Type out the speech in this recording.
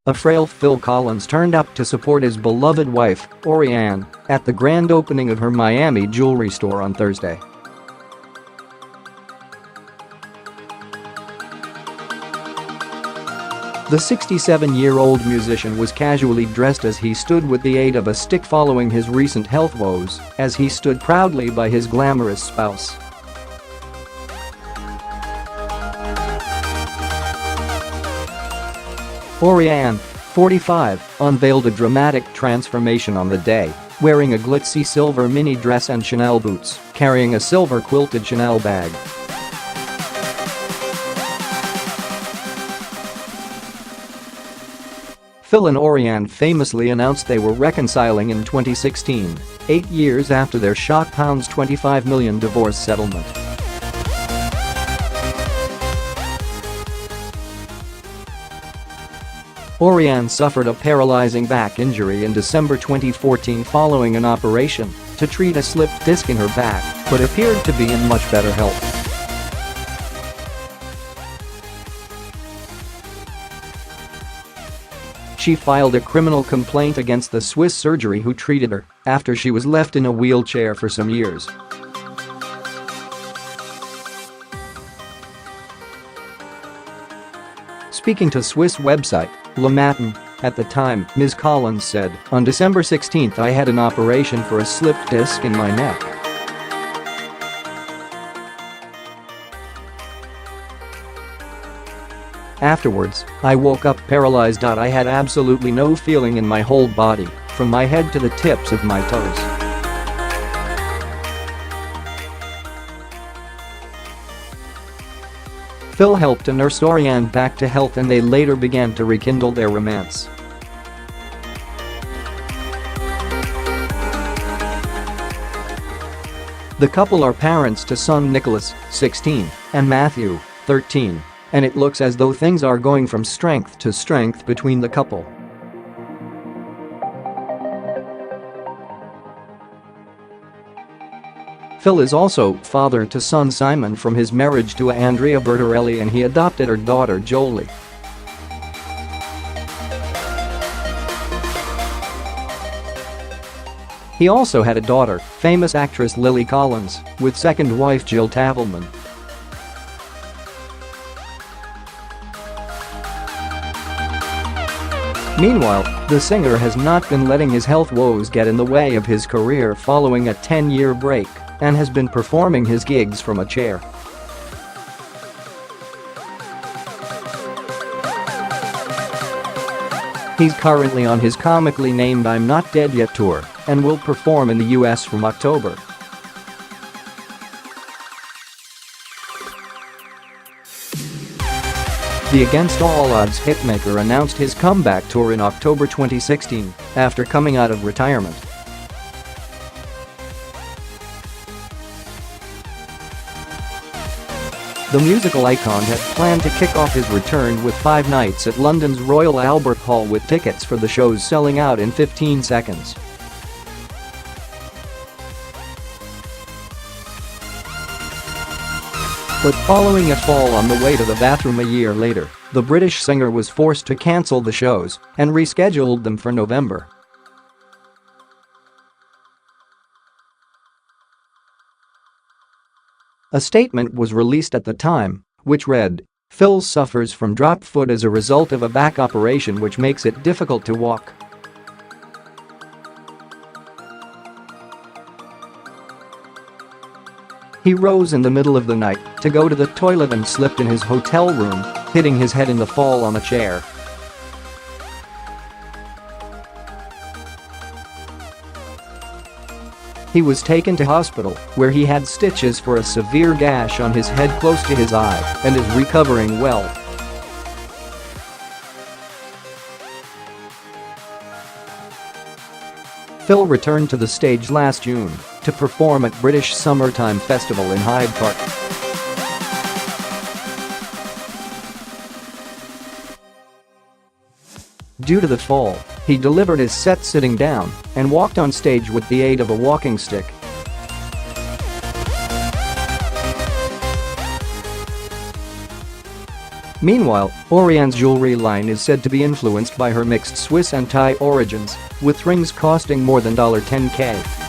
A frail Phil Collins turned up to support his beloved wife, Orianne, at the grand opening of her Miami jewelry store on Thursday. The 67-year-old musician was casually dressed as he stood with the aid of a stick following his recent health woes, as he stood proudly by his glamorous spouse. Orianne, 45, unveiled a dramatic transformation on the day, wearing a glitzy silver mini dress and Chanel boots, carrying a silver quilted Chanel bag. Phil and Orianne famously announced they were reconciling in 2016, 8 years after their shock £25 million divorce settlement. Orianne suffered a paralyzing back injury in December 2014 following an operation to treat a slipped disc in her back, but appeared to be in much better health. She filed a criminal complaint against the Swiss surgery who treated her after she was left in a wheelchair for some years. Speaking to Swiss website Le Matin, at the time, Ms. Collins said, "On December 16 I had an operation for a slipped disc in my neck. Afterwards, I woke up paralyzed. I had absolutely no feeling in my whole body, from my head to the tips of my toes." Phil helped to nurse Orianne back to health and they later began to rekindle their romance. The couple are parents to son Nicholas, 16, and Matthew, 13, and it looks as though things are going from strength to strength between the couple. Phil is also father to son Simon from his marriage to Andrea Bertarelli, and he adopted her daughter Jewellery. He also had a daughter, famous actress Lily Collins, with second wife Jill Tavelman. Meanwhile, the singer has not been letting his health woes get in the way of his career following a 10-year break, and has been performing his gigs from a chair. He's currently on his comically named I'm Not Dead Yet tour and will perform in the US from October. The Against All Odds hitmaker announced his comeback tour in October 2016 after coming out of retirement. The musical icon had planned to kick off his return with 5 nights at London's Royal Albert Hall, with tickets for the shows selling out in 15 seconds. But following a fall on the way to the bathroom a year later, the British singer was forced to cancel the shows and rescheduled them for November. A statement was released at the time, which read, "Phil suffers from drop foot as a result of a back operation which makes it difficult to walk." He rose in the middle of the night to go to the toilet and slipped in his hotel room, hitting his head in the fall on a chair. He was taken to hospital, where he had stitches for a severe gash on his head close to his eye and is recovering well. Phil returned to the stage last June to perform at British Summertime Festival in Hyde Park. Due to the fall, he delivered his set sitting down and walked on stage with the aid of a walking stick. Meanwhile, Orianne's jewelry line is said to be influenced by her mixed Swiss and Thai origins, with rings costing more than $10K.